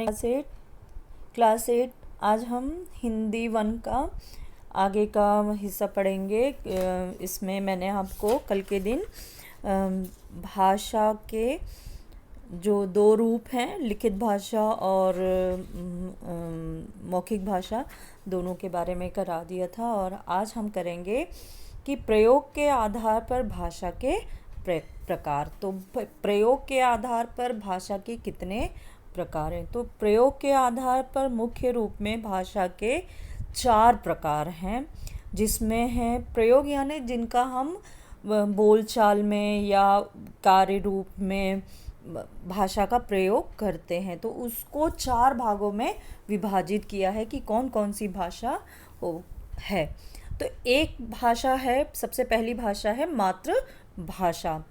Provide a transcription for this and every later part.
Class 8 आज हम हिंदी 1 का आगे का हिस्सा पढ़ेंगे। इसमें मैंने आपको कल के दिन भाषा के जो 2 रूप हैं, लिखित भाषा और मौखिक भाषा, दोनों के बारे में करा दिया था। और आज हम करेंगे कि प्रयोग के आधार पर भाषा के प्रकार। तो प्रयोग के आधार पर भाषा के कितने प्रकार हैं? तो प्रयोग के आधार पर मुख्य रूप में भाषा के 4 प्रकार हैं, जिसमें है प्रयोग यानी जिनका हम बोलचाल में या कार्य रूप में भाषा का प्रयोग करते हैं। तो उसको 4 भागों में विभाजित किया है कि कौन कौन सी भाषा है। तो एक भाषा है, सबसे पहली भाषा है मातृभाषा,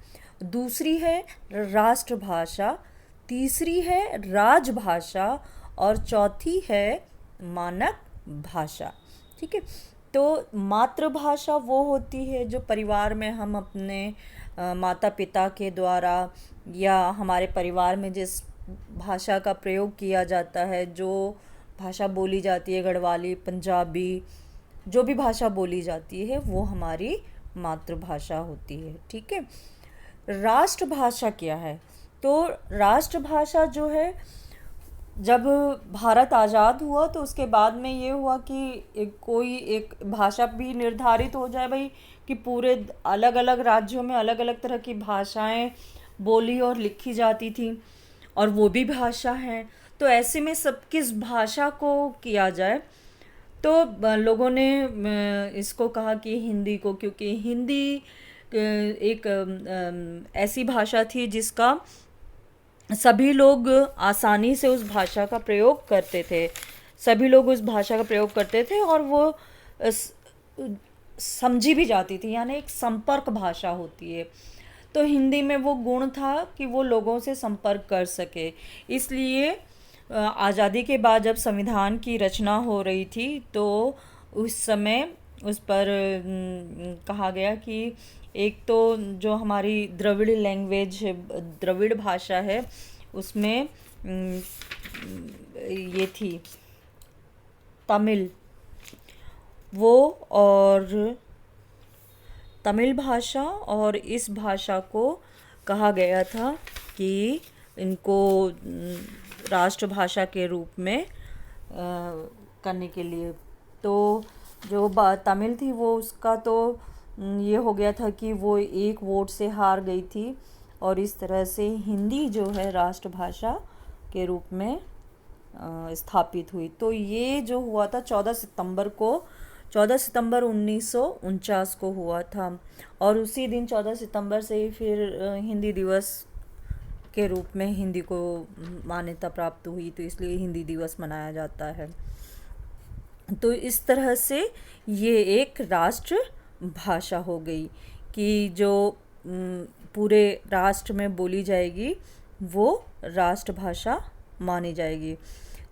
दूसरी है राष्ट्रभाषा, तीसरी है राजभाषा और चौथी है मानक भाषा। ठीक है। तो मातृभाषा वो होती है जो परिवार में हम अपने माता पिता के द्वारा या हमारे परिवार में जिस भाषा का प्रयोग किया जाता है, जो भाषा बोली जाती है, गढ़वाली, पंजाबी, जो भी भाषा बोली जाती है वो हमारी मातृभाषा होती है। ठीक है। राष्ट्रभाषा क्या है? तो राष्ट्रभाषा जो है, जब भारत आज़ाद हुआ तो उसके बाद में ये हुआ कि कोई एक भाषा भी निर्धारित हो जाए भाई, कि पूरे अलग अलग राज्यों में अलग अलग तरह की भाषाएं बोली और लिखी जाती थी और वो भी भाषा है। तो ऐसे में सब किस भाषा को किया जाए? तो लोगों ने इसको कहा कि हिंदी को, क्योंकि हिंदी एक ऐसी भाषा थी जिसका सभी लोग आसानी से उस भाषा का प्रयोग करते थे, सभी लोग उस भाषा का प्रयोग करते थे और वो समझी भी जाती थी, यानी एक संपर्क भाषा होती है। तो हिंदी में वो गुण था कि वो लोगों से संपर्क कर सके। इसलिए आज़ादी के बाद जब संविधान की रचना हो रही थी तो उस समय उस पर कहा गया कि एक तो जो हमारी द्रविड़ लैंग्वेज, द्रविड़ भाषा है, उसमें ये थी तमिल, वो और तमिल भाषा, और इस भाषा को कहा गया था कि इनको राष्ट्रभाषा के रूप में करने के लिए। तो जो तमिल थी वो उसका तो ये हो गया था कि वो एक वोट से हार गई थी और इस तरह से हिंदी जो है राष्ट्रभाषा के रूप में स्थापित हुई। तो ये जो हुआ था 14 सितंबर 1949 को हुआ था और उसी दिन 14 सितंबर से ही फिर हिंदी दिवस के रूप में हिंदी को मान्यता प्राप्त हुई, तो इसलिए हिंदी दिवस मनाया जाता है। तो इस तरह से ये एक राष्ट्र भाषा हो गई कि जो पूरे राष्ट्र में बोली जाएगी वो राष्ट्रभाषा मानी जाएगी।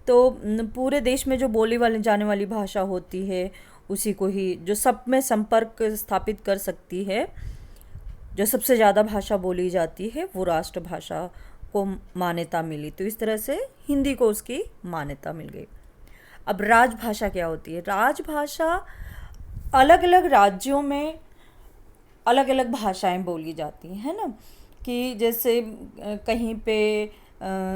तो पूरे देश में जो बोली वाली जाने वाली भाषा होती है उसी को ही, जो सब में संपर्क स्थापित कर सकती है, जो सबसे ज़्यादा भाषा बोली जाती है, वो राष्ट्रभाषा को मान्यता मिली। तो इस तरह से हिंदी को उसकी मान्यता मिल गई। अब राजभाषा क्या होती है? राजभाषा अलग अलग राज्यों में अलग अलग भाषाएं बोली जाती हैं ना, कि जैसे कहीं पे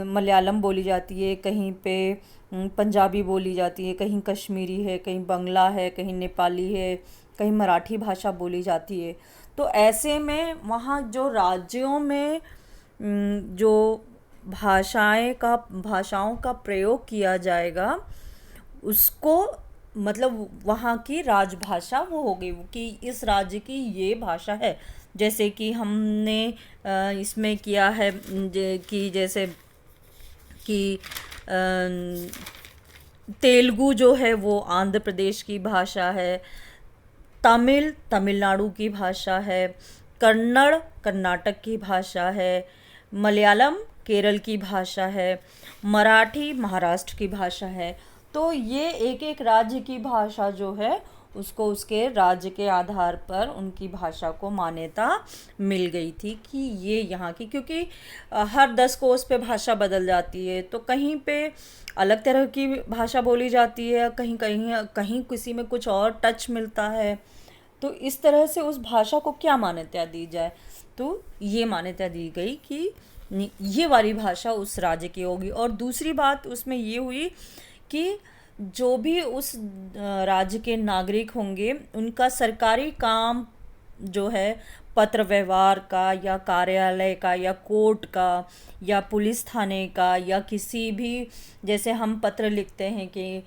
मलयालम बोली जाती है, कहीं पे पंजाबी बोली जाती है, कहीं कश्मीरी है, कहीं बंगला है, कहीं नेपाली है, कहीं मराठी भाषा बोली जाती है। तो ऐसे में वहाँ जो राज्यों में जो भाषाओं का प्रयोग किया जाएगा उसको, मतलब वहाँ की राजभाषा वो हो गई कि इस राज्य की ये भाषा है। जैसे कि हमने इसमें किया है कि जैसे कि तेलुगु जो है वो आंध्र प्रदेश की भाषा है, तमिल तमिलनाडु की भाषा है, कन्नड़ कर्नाटक की भाषा है, मलयालम केरल की भाषा है, मराठी महाराष्ट्र की भाषा है। तो ये एक एक राज्य की भाषा जो है उसको उसके राज्य के आधार पर उनकी भाषा को मान्यता मिल गई थी कि ये यहाँ की, क्योंकि हर 10 कोस पे भाषा बदल जाती है, तो कहीं पे अलग तरह की भाषा बोली जाती है, कहीं कहीं कहीं किसी में कुछ और टच मिलता है। तो इस तरह से उस भाषा को क्या मान्यता दी जाए, तो ये मान्यता दी गई कि ये वाली भाषा उस राज्य की होगी। और दूसरी बात उसमें ये हुई कि जो भी उस राज्य के नागरिक होंगे उनका सरकारी काम जो है, पत्र व्यवहार का या कार्यालय का या कोर्ट का या पुलिस थाने का या किसी भी, जैसे हम पत्र लिखते हैं कि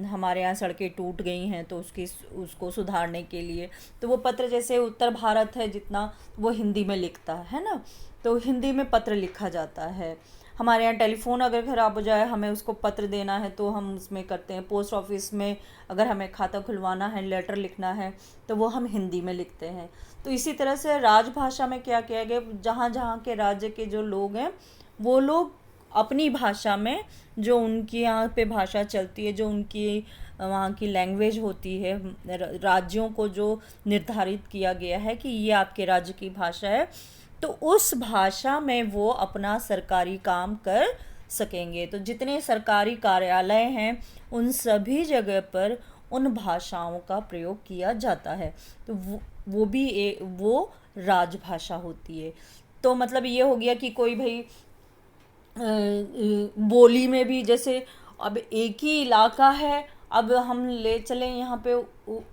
हमारे यहाँ सड़कें टूट गई हैं तो उसको सुधारने के लिए, तो वो पत्र, जैसे उत्तर भारत है जितना, वो हिंदी में लिखता है ना, तो हिंदी में पत्र लिखा जाता है। हमारे यहाँ टेलीफोन अगर ख़राब हो जाए, हमें उसको पत्र देना है तो हम उसमें करते हैं। पोस्ट ऑफिस में अगर हमें खाता खुलवाना है, लेटर लिखना है, तो वो हम हिंदी में लिखते हैं। तो इसी तरह से राजभाषा में क्या किया गया, जहाँ जहाँ के राज्य के जो लोग हैं वो लोग अपनी भाषा में, जो उनकी यहाँ पे भाषा चलती है, जो उनकी वहाँ की लैंग्वेज होती है, राज्यों को जो निर्धारित किया गया है कि ये आपके राज्य की भाषा है, तो उस भाषा में वो अपना सरकारी काम कर सकेंगे। तो जितने सरकारी कार्यालय हैं उन सभी जगह पर उन भाषाओं का प्रयोग किया जाता है। तो वो भी वो राजभाषा होती है। तो मतलब ये हो गया कि कोई भाई बोली में भी, जैसे अब एक ही इलाका है, अब हम ले चलें यहाँ पे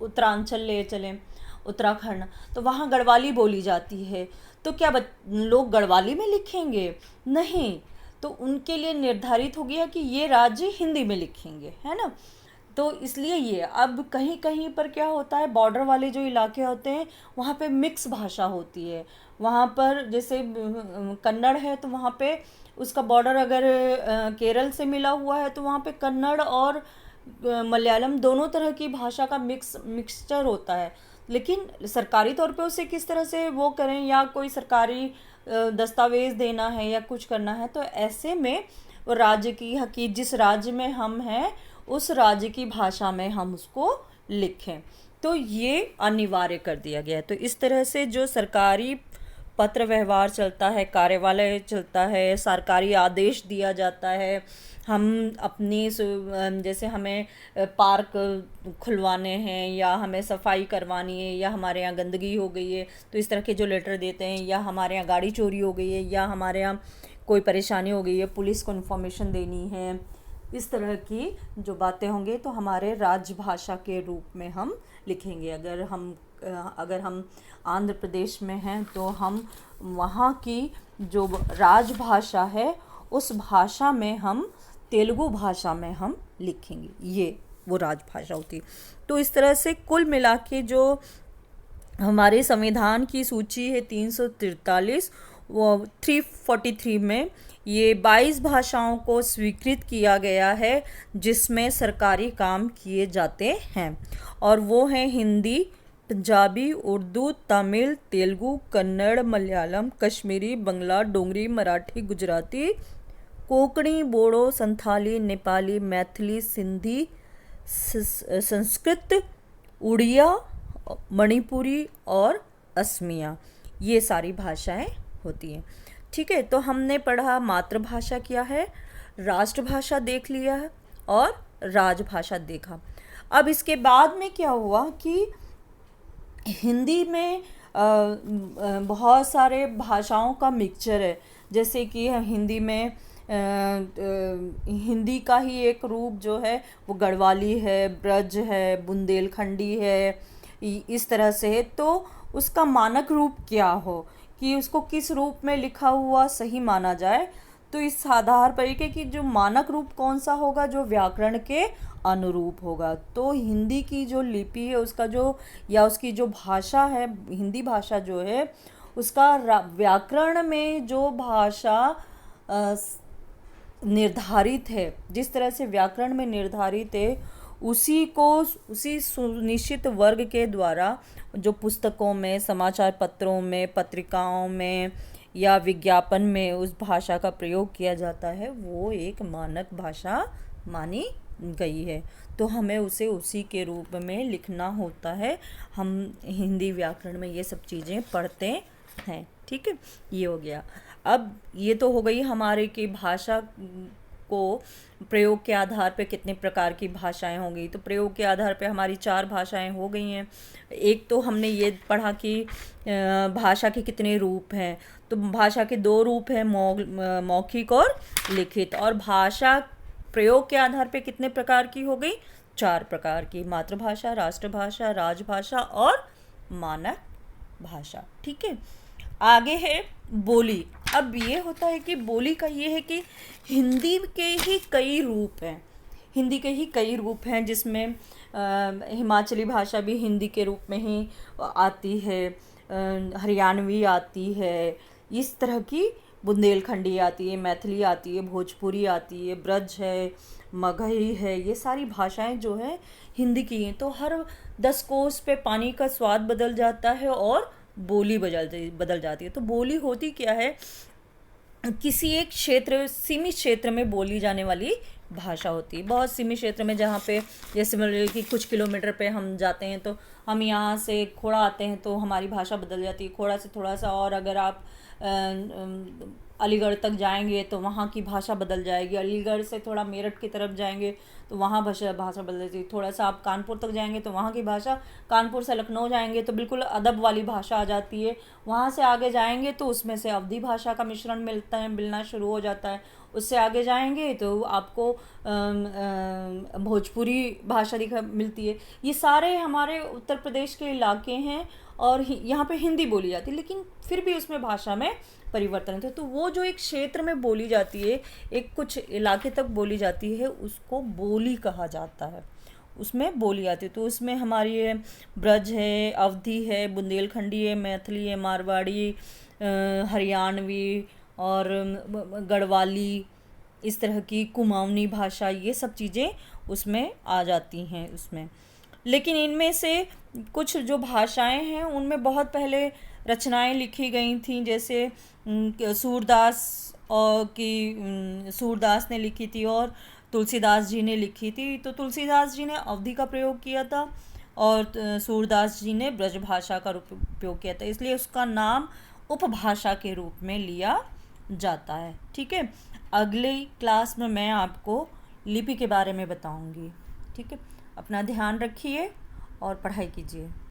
उत्तरांचल ले चलें, उत्तराखंड, तो वहाँ गढ़वाली बोली जाती है, तो क्या लोग गढ़वाली में लिखेंगे? नहीं, तो उनके लिए निर्धारित हो गया कि ये राज्य हिंदी में लिखेंगे, है ना। तो इसलिए ये अब कहीं कहीं पर क्या होता है, बॉर्डर वाले जो इलाके होते हैं वहाँ पे मिक्स भाषा होती है। वहाँ पर जैसे कन्नड़ है तो वहाँ पे उसका बॉर्डर अगर केरल से मिला हुआ है तो वहाँ पे कन्नड़ और मलयालम दोनों तरह की भाषा का मिक्सचर होता है। लेकिन सरकारी तौर पे उसे किस तरह से वो करें, या कोई सरकारी दस्तावेज देना है या कुछ करना है, तो ऐसे में वो राज्य की जिस राज्य में हम हैं उस राज्य की भाषा में हम उसको लिखें, तो ये अनिवार्य कर दिया गया है। तो इस तरह से जो सरकारी पत्र व्यवहार चलता है, कार्यवालय चलता है, सरकारी आदेश दिया जाता है, हम अपनी जैसे हमें पार्क खुलवाने हैं या हमें सफाई करवानी है या हमारे यहाँ गंदगी हो गई है, तो इस तरह के जो लेटर देते हैं, या हमारे यहाँ गाड़ी चोरी हो गई है या हमारे यहाँ कोई परेशानी हो गई है, पुलिस को इन्फॉर्मेशन देनी है, इस तरह की जो बातें होंगी तो हमारे राजभाषा के रूप में हम लिखेंगे। अगर हम आंध्र प्रदेश में हैं तो हम वहाँ की जो राजभाषा है उस भाषा में हम तेलुगु भाषा में हम लिखेंगे, ये वो राजभाषा होती है। तो इस तरह से कुल मिला के जो हमारे संविधान की सूची है 343, वो 343 में ये 22 भाषाओं को स्वीकृत किया गया है जिसमें सरकारी काम किए जाते हैं, और वो हैं हिंदी, पंजाबी, उर्दू, तमिल, तेलुगु, कन्नड़, मलयालम, कश्मीरी, बंगला, डोगरी, मराठी, गुजराती, कोंकणी, बोडो, संथाली, नेपाली, मैथिली, सिंधी, संस्कृत, उड़िया, मणिपुरी और असमिया, ये सारी भाषाएं होती हैं। ठीक है, तो हमने पढ़ा मातृभाषा क्या है, राष्ट्रभाषा देख लिया है और राजभाषा देखा। अब इसके बाद में क्या हुआ कि हिंदी में बहुत सारे भाषाओं का मिक्सचर है। जैसे कि हिंदी में हिंदी का ही एक रूप जो है वो गढ़वाली है, ब्रज है, बुंदेलखंडी है, इस तरह से है। तो उसका मानक रूप क्या हो कि उसको किस रूप में लिखा हुआ सही माना जाए, तो इस आधार पर कि जो मानक रूप कौन सा होगा, जो व्याकरण के अनुरूप होगा। तो हिंदी की जो लिपि है उसका जो, या उसकी जो भाषा है, हिंदी भाषा जो है उसका व्याकरण में जो भाषा निर्धारित है, जिस तरह से व्याकरण में निर्धारित है, उसी सुनिश्चित वर्ग के द्वारा जो पुस्तकों में, समाचार पत्रों में, पत्रिकाओं में या विज्ञापन में उस भाषा का प्रयोग किया जाता है, वो एक मानक भाषा मानी गई है, तो हमें उसे उसी के रूप में लिखना होता है। हम हिंदी व्याकरण में ये सब चीज़ें पढ़ते हैं। ठीक है, ये हो गया। अब ये तो हो गई हमारे की भाषा को प्रयोग के आधार पे कितने प्रकार की भाषाएं होंगी। तो प्रयोग के आधार पे हमारी 4 भाषाएं हो गई हैं। एक तो हमने ये पढ़ा कि भाषा के कितने रूप हैं। तो भाषा के 2 रूप हैं, मौखिक और लिखित। और भाषा प्रयोग के आधार पे कितने प्रकार की हो गई? 4 प्रकार की, मातृभाषा, राष्ट्रभाषा, राजभाषा और मानक भाषा। ठीक है, आगे है बोली। अब ये होता है कि बोली का ये है कि हिंदी के ही कई रूप हैं, हिंदी के ही कई रूप हैं, जिसमें हिमाचली भाषा भी हिंदी के रूप में ही आती है, हरियाणवी आती है, इस तरह की बुंदेलखंडी आती है, मैथिली आती है, भोजपुरी आती है, ब्रज है, मगही है। ये सारी भाषाएं जो है हिंदी की हैं। तो हर 10 कोस पे पानी का स्वाद बदल जाता है और बोली बदल जाती है। तो बोली होती क्या है? किसी एक क्षेत्र, सीमित क्षेत्र में बोली जाने वाली भाषा होती है। बहुत सीमित क्षेत्र में, जहाँ पे जैसे मतलब कि कुछ किलोमीटर पे हम जाते हैं, तो हम यहाँ से खोड़ा आते हैं तो हमारी भाषा बदल जाती है। खोड़ा से थोड़ा सा और अगर आप अलीगढ़ तक जाएंगे तो वहाँ की भाषा बदल जाएगी। अलीगढ़ से थोड़ा मेरठ की तरफ जाएंगे तो वहाँ भाषा बदल जाएगी। थोड़ा सा आप कानपुर तक जाएंगे तो वहाँ की भाषा, कानपुर से लखनऊ जाएंगे तो बिल्कुल अदब वाली भाषा आ जाती है। वहाँ से आगे जाएंगे तो उसमें से अवधी भाषा का मिश्रण मिलना शुरू हो जाता है। उससे आगे जाएंगे तो आपको भोजपुरी भाषा मिलती है। ये सारे हमारे उत्तर प्रदेश के इलाके हैं और यहाँ पे हिंदी बोली जाती है, लेकिन फिर भी उसमें भाषा में परिवर्तन होता है। तो वो जो एक क्षेत्र में बोली जाती है, एक कुछ इलाके तक बोली जाती है, उसको बोली कहा जाता है, उसमें बोली आती है। तो उसमें हमारी ये ब्रज है, अवधी है, बुंदेलखंडी है, मैथिली है, मारवाड़ी, हरियाणवी और गढ़वाली, इस तरह की कुमाऊनी भाषा, ये सब चीज़ें उसमें आ जाती हैं उसमें। लेकिन इनमें से कुछ जो भाषाएं हैं उनमें बहुत पहले रचनाएं लिखी गई थी, जैसे सूरदास सूरदास ने लिखी थी और तुलसीदास जी ने लिखी थी। तो तुलसीदास जी ने अवधी का प्रयोग किया था और सूरदास जी ने ब्रज भाषा का उपयोग किया था, इसलिए उसका नाम उपभाषा के रूप में लिया जाता है। ठीक है, अगली क्लास में मैं आपको लिपि के बारे में बताऊंगी। ठीक है, अपना ध्यान रखिए और पढ़ाई कीजिए।